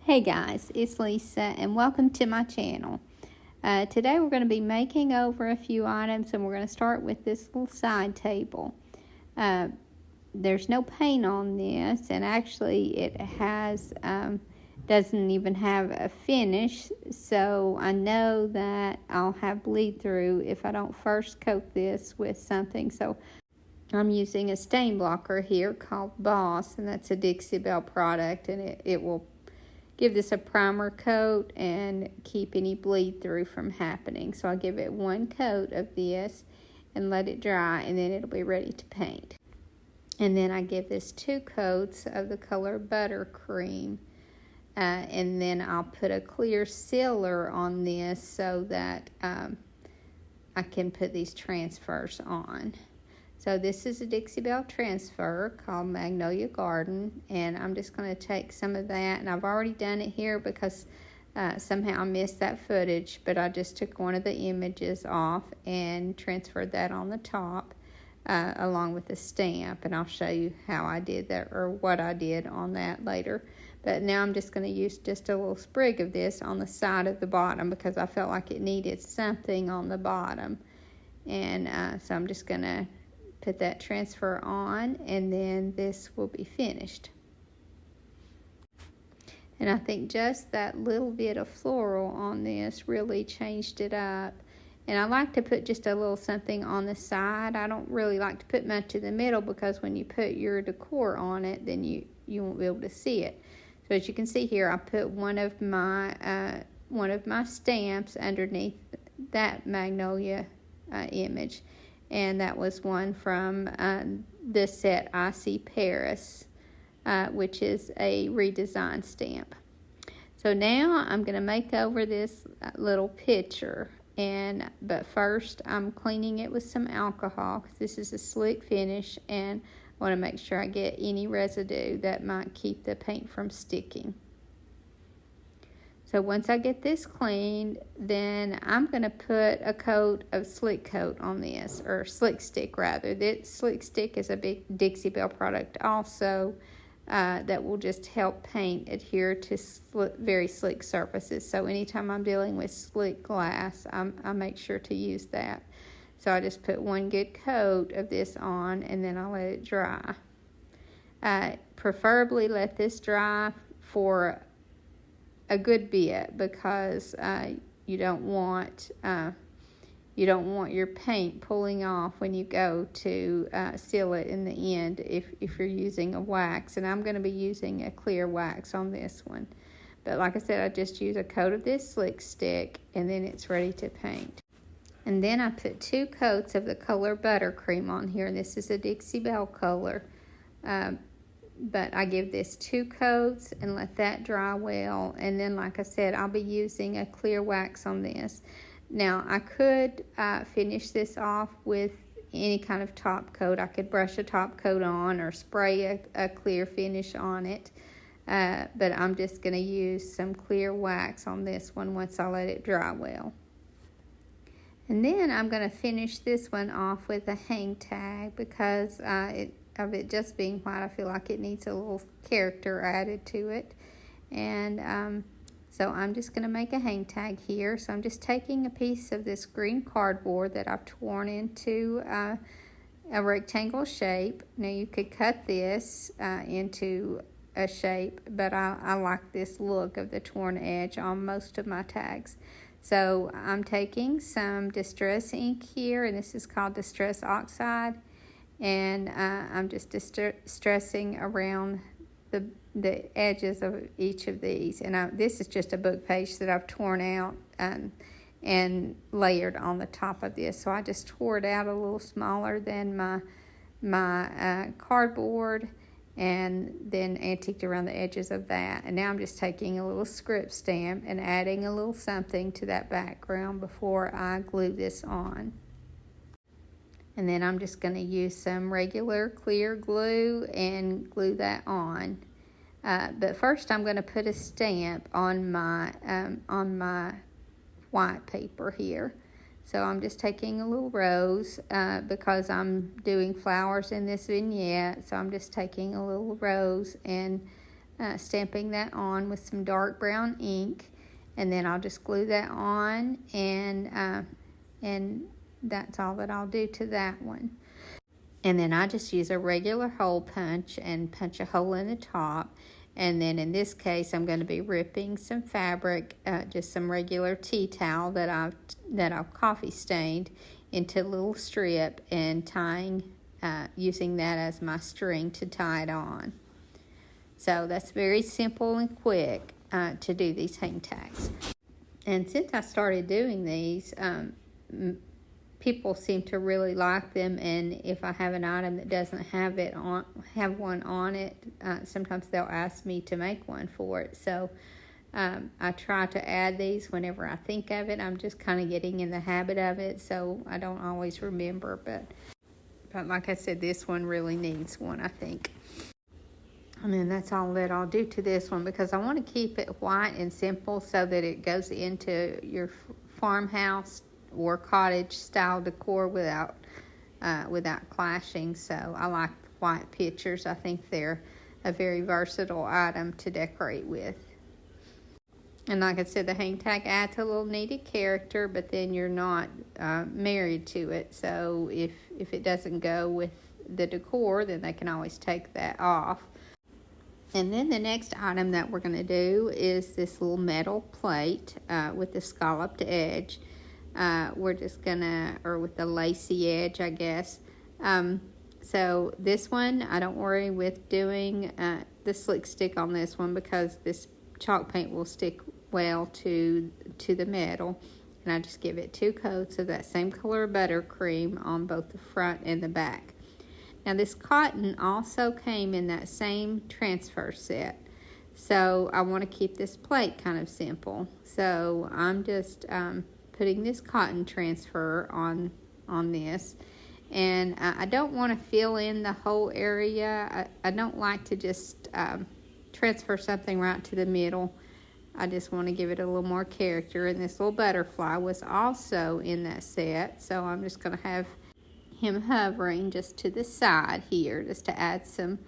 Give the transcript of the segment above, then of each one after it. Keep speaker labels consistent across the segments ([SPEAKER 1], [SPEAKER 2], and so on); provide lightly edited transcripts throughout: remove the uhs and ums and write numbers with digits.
[SPEAKER 1] Hey guys, it's Lisa and welcome to my channel. Today we're going to be making over a few items, and we're going to start with this little side table. There's no paint on this, and actually it has doesn't even have a finish, so I know that I'll have bleed through if I don't first coat this with something. So I'm using a stain blocker here called Boss, and that's a Dixie Belle product, and it will give this a primer coat and keep any bleed through from happening. So I'll give it one coat of this and let it dry, and then it'll be ready to paint. And then I give this 2 coats of the color Buttercream, and then I'll put a clear sealer on this so that I can put these transfers on. So this is a Dixie Belle transfer called Magnolia Garden, and I'm just going to take some of that, and I've already done it here because somehow I missed that footage, but I just took one of the images off and transferred that on the top along with the stamp, and I'll show you how I did that or what I did on that later. But now I'm just going to use just a little sprig of this on the side of the bottom because I felt like it needed something on the bottom, and so I'm just going to put that transfer on, and then this will be finished. And I think just that little bit of floral on this really changed it up. And I like to put just a little something on the side. I don't really like to put much in the middle because when you put your decor on it, then you won't be able to see it. So as you can see here, I put one of my stamps underneath that Magnolia image. And that was one from this set, I See Paris, which is a redesigned stamp. So now I'm going to make over this little picture, but first I'm cleaning it with some alcohol because this is a slick finish, and I want to make sure I get any residue that might keep the paint from sticking. So once I get this cleaned, then I'm going to put a coat of Slick Coat on this, or Slick Stick rather. This Slick Stick is a big Dixie Belle product also that will just help paint adhere to very slick surfaces. So anytime I'm dealing with slick glass, I make sure to use that. So I just put one good coat of this on, and then I let it dry. Preferably let this dry for a good bit because you don't want your paint pulling off when you go to seal it in the end if you're using a wax. And I'm going to be using a clear wax on this one. But like I said, I just use a coat of this Slick Stick, and then it's ready to paint. And then I put 2 coats of the color Buttercream on here. This is a Dixie Belle color. But I give this 2 coats and let that dry well. And then, like I said, I'll be using a clear wax on this. Now, I could finish this off with any kind of top coat. I could brush a top coat on or spray a clear finish on it. But I'm just going to use some clear wax on this one once I let it dry well. And then I'm going to finish this one off with a hang tag because of it just being white, I feel like it needs a little character added to it. And so I'm just going to make a hang tag here. So I'm just taking a piece of this green cardboard that I've torn into a rectangle shape. Now you could cut this into a shape, but I like this look of the torn edge on most of my tags. So I'm taking some Distress ink here, and this is called Distress Oxide. And I'm just distressing around the edges of each of these. And this is just a book page that I've torn out and layered on the top of this. So I just tore it out a little smaller than my cardboard, and then antiqued around the edges of that. And now I'm just taking a little script stamp and adding a little something to that background before I glue this on. And then I'm just going to use some regular clear glue and glue that on. But first I'm going to put a stamp on my white paper here. So I'm just taking a little rose because I'm doing flowers in this vignette. So I'm just taking a little rose and stamping that on with some dark brown ink, and then I'll just glue that on, and that's all that I'll do to that one. And then I just use a regular hole punch and punch a hole in the top. And then in this case, I'm going to be ripping some fabric, just some regular tea towel that I've coffee stained, into a little strip, and tying, using that as my string to tie it on. So that's very simple and quick to do these hang tags. And since I started doing these, people seem to really like them, and if I have an item that doesn't have one on it, sometimes they'll ask me to make one for it. So I try to add these whenever I think of it. I'm just kind of getting in the habit of it, so I don't always remember, but like I said, this one really needs one, I think. And then that's all that I'll do to this one, because I want to keep it white and simple so that it goes into your farmhouse or cottage style decor without clashing. So I like white pictures. I think they're a very versatile item to decorate with. And like I said, the hang tag adds a little needed character, but then you're not married to it. So if it doesn't go with the decor, then they can always take that off. And then the next item that we're going to do is this little metal plate with the scalloped edge. We're just gonna, or with the lacy edge, I guess. So this one, I don't worry with doing the slick stick on this one, because this chalk paint will stick well to the metal. And I just give it 2 coats of that same color of buttercream on both the front and the back. Now this cotton also came in that same transfer set. So I want to keep this plate kind of simple. So I'm just putting this cotton transfer on this, and I don't want to fill in the whole area. I don't like to just transfer something right to the middle. I just want to give it a little more character, and this little butterfly was also in that set, so I'm just going to have him hovering just to the side here, just to add some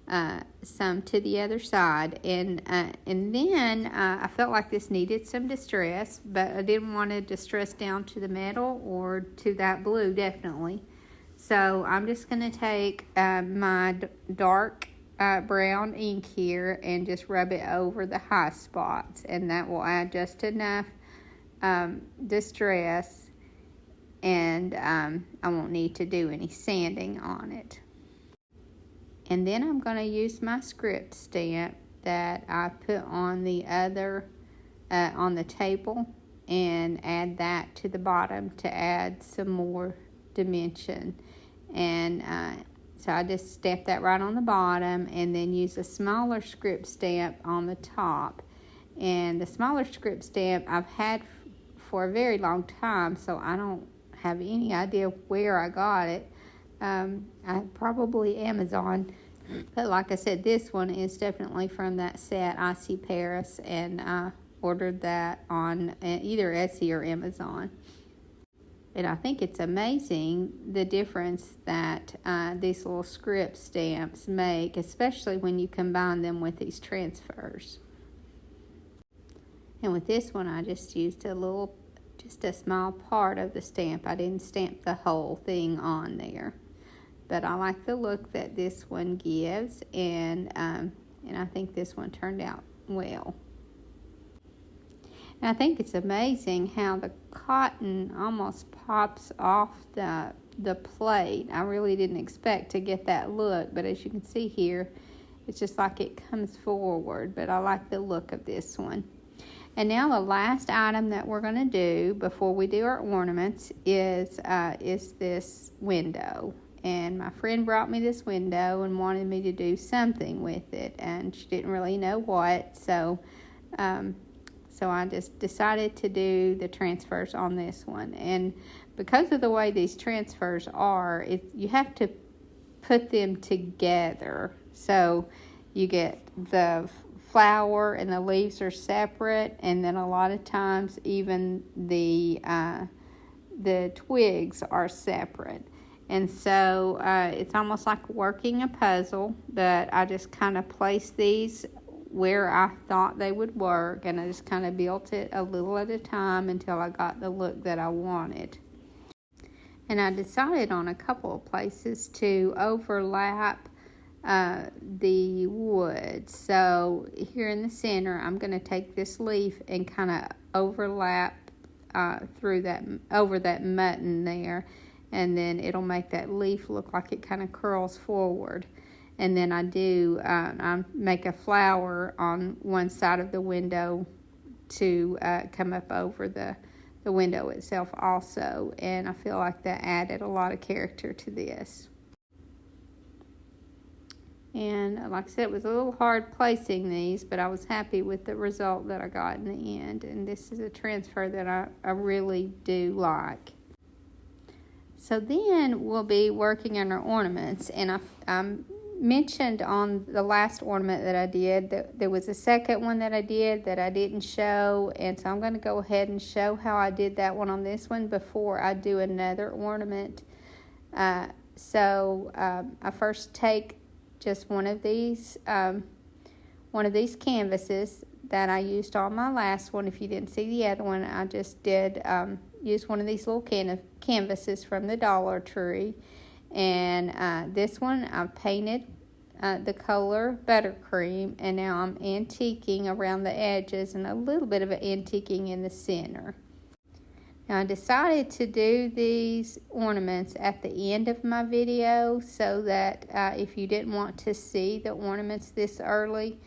[SPEAKER 1] to the other side, and then I felt like this needed some distress, but I didn't want to distress down to the metal or to that blue, definitely. So I'm just going to take my dark brown ink here and just rub it over the high spots, and that will add just enough distress, and I won't need to do any sanding on it. And then I'm going to use my script stamp that I put on the other, on the table, and add that to the bottom to add some more dimension. And so I just stamp that right on the bottom, and then use a smaller script stamp on the top. And the smaller script stamp I've had for a very long time, so I don't have any idea where I got it. Probably Amazon, but like I said, this one is definitely from that set Icy Paris, and I ordered that on either Etsy or Amazon. And I think it's amazing the difference that these little script stamps make, especially when you combine them with these transfers. And with this one, I just used just a small part of the stamp. I didn't stamp the whole thing on there. But I like the look that this one gives, and I think this one turned out well. And I think it's amazing how the cotton almost pops off the plate. I really didn't expect to get that look, but as you can see here, it's just like it comes forward. But I like the look of this one. And now the last item that we're going to do before we do our ornaments is this window. And my friend brought me this window and wanted me to do something with it, and she didn't really know what, so I just decided to do the transfers on this one. And because of the way these transfers are, you have to put them together. So you get the flower and the leaves are separate, and then a lot of times even the twigs are separate. And so it's almost like working a puzzle, but I just kind of place these where I thought they would work, and I just kind of built it a little at a time until I got the look that I wanted. And I decided on a couple of places to overlap the wood. So here in the center, I'm going to take this leaf and kind of overlap over that mutton there, and then it'll make that leaf look like it kind of curls forward. And then I make a flower on one side of the window to come up over the window itself also, and I feel like that added a lot of character to this. And like I said, it was a little hard placing these, but I was happy with the result that I got in the end. And this is a transfer that I really do like. So then we'll be working on our ornaments. And I mentioned on the last ornament that I did that there was a second one that I did that I didn't show. And so I'm going to go ahead and show how I did that one on this one before I do another ornament. I first take just one of these canvases that I used on my last one. If you didn't see the other one, I just did use one of these little canvases from the Dollar Tree. And this one I painted the color buttercream, and now I'm antiquing around the edges and a little bit of an antiquing in the center. Now I decided to do these ornaments at the end of my video so that if you didn't want to see the ornaments this early,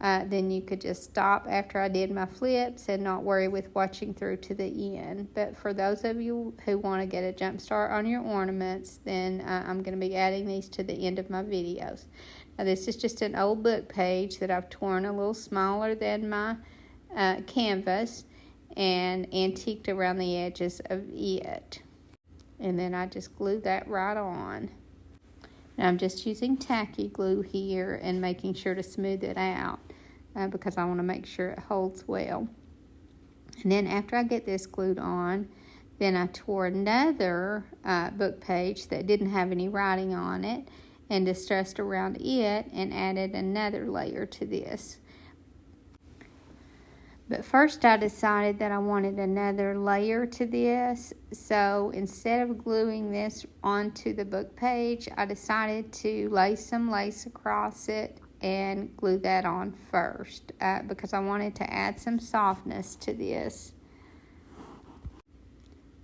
[SPEAKER 1] then you could just stop after I did my flips and not worry with watching through to the end. But for those of you who want to get a jump start on your ornaments, then I'm going to be adding these to the end of my videos. Now this is just an old book page that I've torn a little smaller than my canvas and antiqued around the edges of it. And then I just glue that right on. Now I'm just using tacky glue here and making sure to smooth it out because I want to make sure it holds well. And then after I get this glued on, then I tore another book page that didn't have any writing on it and distressed around it and added another layer to this. But first I decided that I wanted another layer to this. So instead of gluing this onto the book page, I decided to lay some lace across it and glue that on first because I wanted to add some softness to this.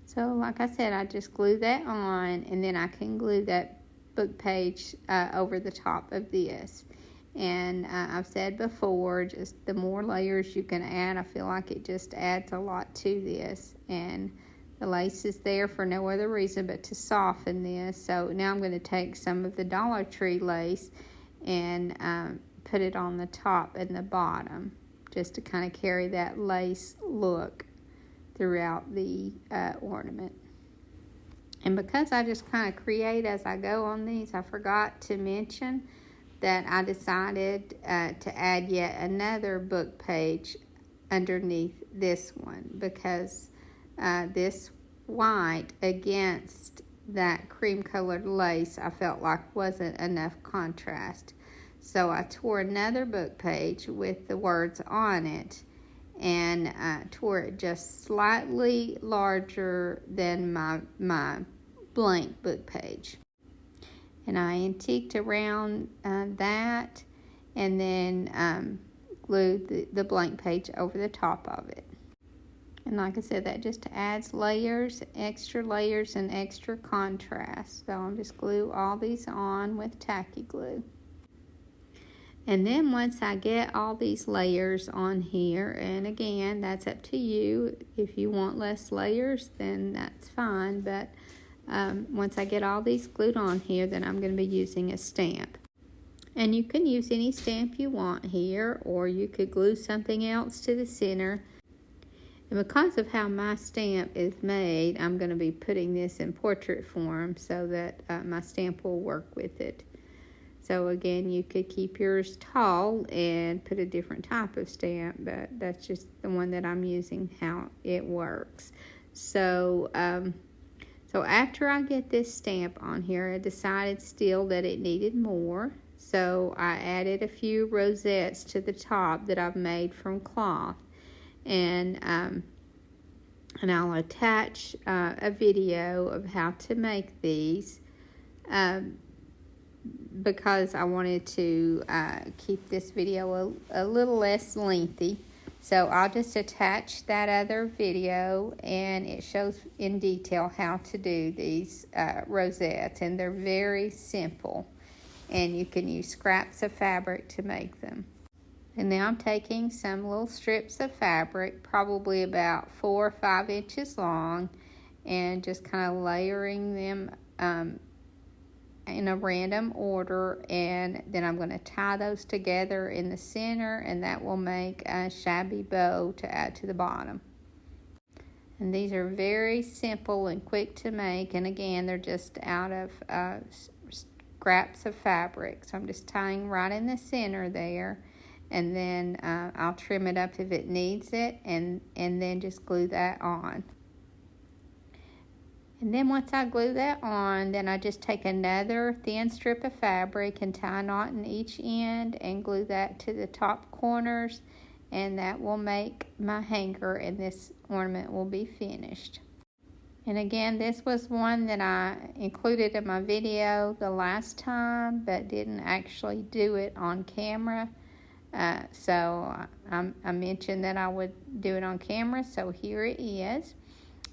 [SPEAKER 1] So like I said, I just glue that on, and then I can glue that book page over the top of this. And I've said before, just the more layers you can add, I feel like it just adds a lot to this. And the lace is there for no other reason but to soften this. So now I'm going to take some of the Dollar Tree lace and put it on the top and the bottom, just to kind of carry that lace look throughout the ornament. And because I just kind of create as I go on these, I forgot to mention that I decided to add yet another book page underneath this one because this white against that cream colored lace I felt like wasn't enough contrast. So I tore another book page with the words on it and tore it just slightly larger than my blank book page. And I antiqued around that and then glued the blank page over the top of it. And like I said, that just adds layers, extra layers, and extra contrast. So I'm just glue all these on with tacky glue. And then once I get all these layers on here, and again, that's up to you. If you want less layers, then that's fine. But once I get all these glued on here, then I'm going to be using a stamp. And you can use any stamp you want here, or you could glue something else to the center. And because of how my stamp is made, I'm going to be putting this in portrait form so that my stamp will work with it. So again, you could keep yours tall and put a different type of stamp, but that's just the one that I'm using, how it works. So after I get this stamp on here, I decided still that it needed more. So I added a few rosettes to the top that I've made from cloth. And I'll attach a video of how to make these because I wanted to keep this video a little less lengthy. So I'll just attach that other video, and it shows in detail how to do these rosettes, and they're very simple, and you can use scraps of fabric to make them. And now I'm taking some little strips of fabric, probably about 4 or 5 inches long, and just kind of layering them in a random order, and then I'm going to tie those together in the center, and that will make a shabby bow to add to the bottom. And these are very simple and quick to make, and again, they're just out of scraps of fabric. So I'm just tying right in the center there, and then I'll trim it up if it needs it, and then just glue that on. And then once I glue that on, then I just take another thin strip of fabric and tie a knot in each end and glue that to the top corners, and that will make my hanger, and this ornament will be finished. And again, this was one that I included in my video the last time, but didn't actually do it on camera. So I mentioned that I would do it on camera, so here it is.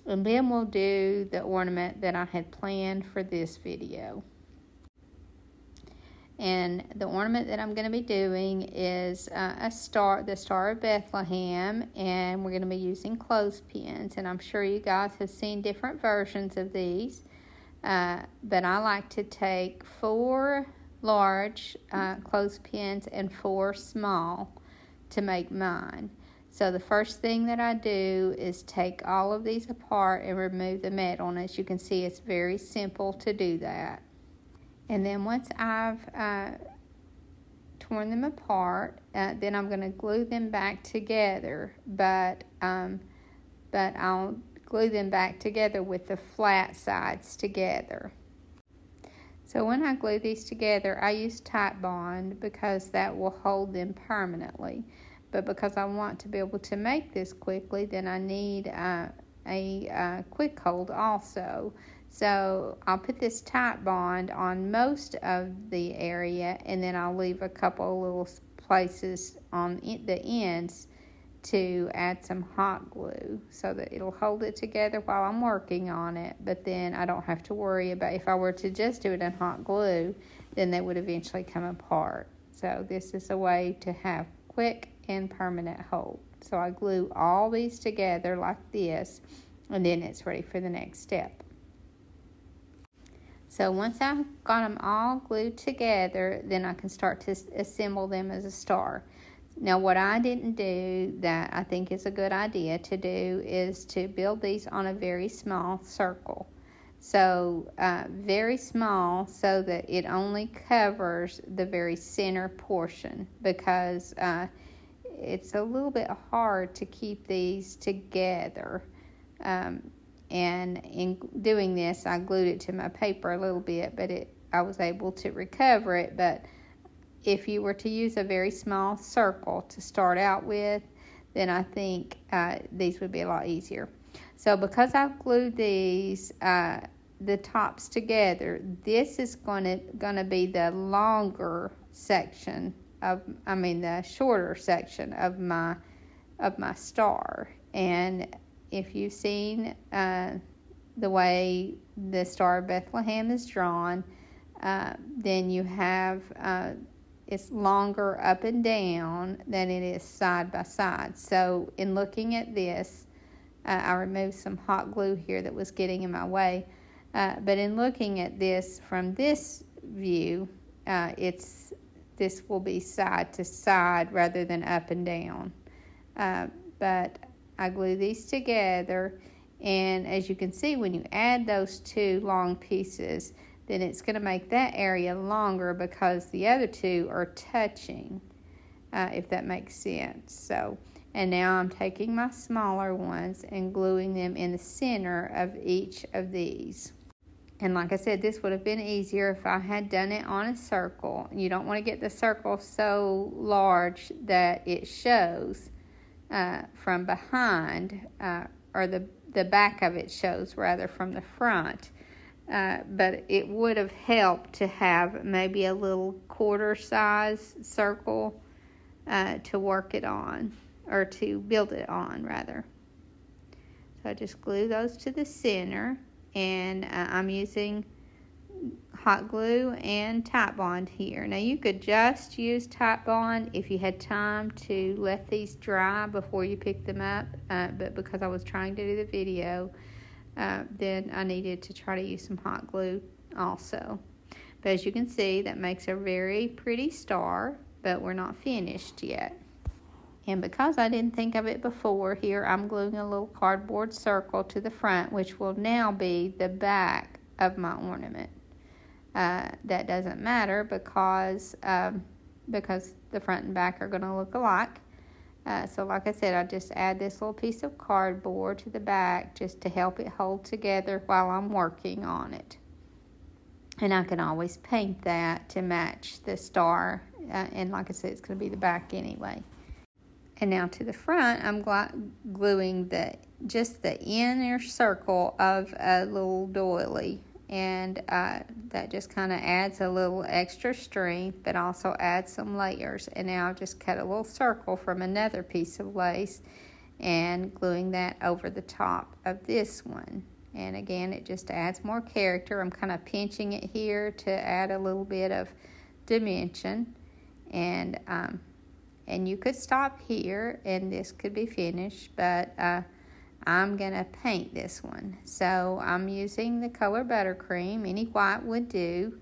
[SPEAKER 1] And then we'll do the ornament that I had planned for this video. And the ornament that I'm going to be doing is the Star of Bethlehem, and we're going to be using clothespins. And I'm sure you guys have seen different versions of these, but I like to take 4 large clothespins and 4 small to make mine. So the first thing that I do is take all of these apart and remove the metal. And as you can see, it's very simple to do that. And then once I've torn them apart, then I'm going to glue them back together. But I'll glue them back together with the flat sides together. So when I glue these together, I use Titebond because that will hold them permanently. But because I want to be able to make this quickly, then I need a quick hold also. So I'll put this Titebond on most of the area, and then I'll leave a couple little places on the ends to add some hot glue so that it'll hold it together while I'm working on it. But then I don't have to worry about, if I were to just do it in hot glue, then they would eventually come apart. So this is a way to have quick and permanent hold. So I glue all these together like this, and then it's ready for the next step. So once I've got them all glued together, then I can start to assemble them as a star. Now what I didn't do that I think is a good idea to do is to build these on a very small circle. So very small, so that it only covers the very center portion, because it's a little bit hard to keep these together. And in doing this, I glued it to my paper a little bit, but I was able to recover it. But if you were to use a very small circle to start out with, then I think these would be a lot easier. So because I've glued these, the tops together, this is going to be the longer section the shorter section of my star. And if you've seen the way the Star of Bethlehem is drawn, then you have it's longer up and down than it is side by side. So in looking at this, I removed some hot glue here that was getting in my way. But in looking at this from this view, this will be side to side rather than up and down. But I glue these together, and as you can see, when you add those 2 long pieces, then it's going to make that area longer because the other 2 are touching, if that makes sense. So, and now I'm taking my smaller ones and gluing them in the center of each of these. And like I said, this would have been easier if I had done it on a circle. You don't want to get the circle so large that it shows from behind, or the back of it shows rather from the front. But it would have helped to have maybe a little quarter size circle to work it on, or to build it on rather. So I just glue those to the center, and I'm using hot glue and Titebond here. Now you could just use Titebond if you had time to let these dry before you pick them up, but because I was trying to do the video, then I needed to try to use some hot glue also. But as you can see, that makes a very pretty star, but we're not finished yet. And because I didn't think of it before, here I'm gluing a little cardboard circle to the front, which will now be the back of my ornament. That doesn't matter because the front and back are going to look alike. So like I said, I just add this little piece of cardboard to the back just to help it hold together while I'm working on it. And I can always paint that to match the star. And like I said, it's going to be the back anyway. And now to the front, I'm gluing just the inner circle of a little doily. And that just kind of adds a little extra strength, but also adds some layers. And now I've just cut a little circle from another piece of lace and gluing that over the top of this one. And again, it just adds more character. I'm kind of pinching it here to add a little bit of dimension. And you could stop here and this could be finished, but I'm going to paint this one. So I'm using the color buttercream. Any white would do.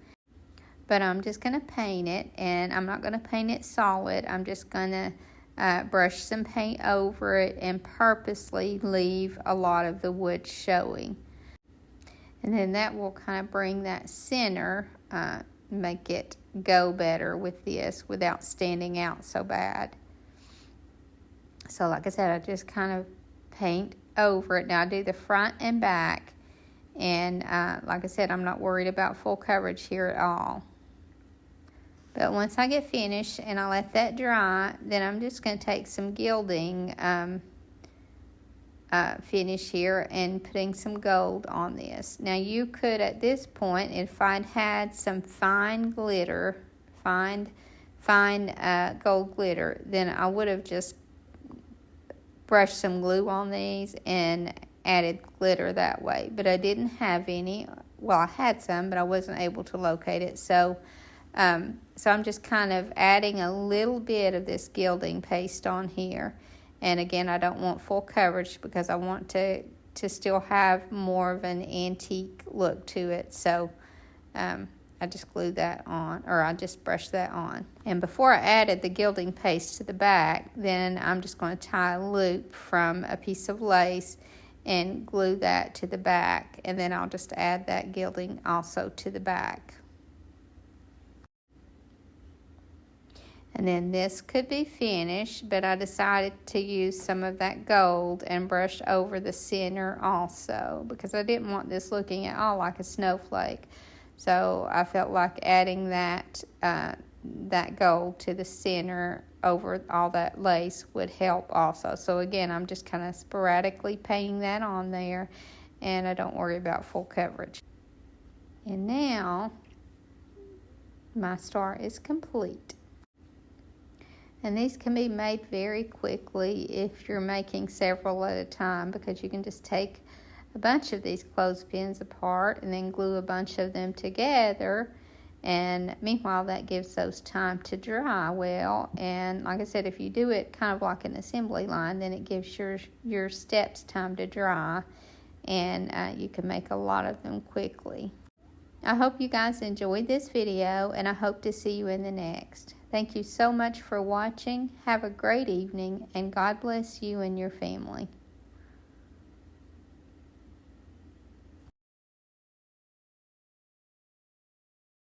[SPEAKER 1] But I'm just going to paint it, and I'm not going to paint it solid. I'm just going to brush some paint over it and purposely leave a lot of the wood showing. And then that will kind of bring that center, make it go better with this without standing out so bad. So like I said, I just kind of paint over it. Now I do the front and back, and like I said, I'm not worried about full coverage here at all. But once I get finished and I let that dry, then I'm just going to take some gilding finish here and putting some gold on this. Now you could at this point, if I'd had some fine glitter, fine gold glitter, then I would have just brushed some glue on these and added glitter that way. But I didn't have any. Well, I had some, but I wasn't able to locate it. So I'm just kind of adding a little bit of this gilding paste on here. And again, I don't want full coverage because I want to still have more of an antique look to it. So I just glued that on, or I just brushed that on. And before I added the gilding paste to the back, then I'm just going to tie a loop from a piece of lace and glue that to the back. And then I'll just add that gilding also to the back. And then this could be finished, but I decided to use some of that gold and brush over the center also because I didn't want this looking at all like a snowflake. So I felt like adding that gold to the center over all that lace would help also. So again, I'm just kind of sporadically painting that on there, and I don't worry about full coverage. And now my star is complete. And these can be made very quickly if you're making several at a time, because you can just take a bunch of these clothespins apart and then glue a bunch of them together. And meanwhile, that gives those time to dry well. And like I said, if you do it kind of like an assembly line, then it gives your steps time to dry. And you can make a lot of them quickly. I hope you guys enjoyed this video, and I hope to see you in the next. Thank you so much for watching. Have a great evening, and God bless you and your family.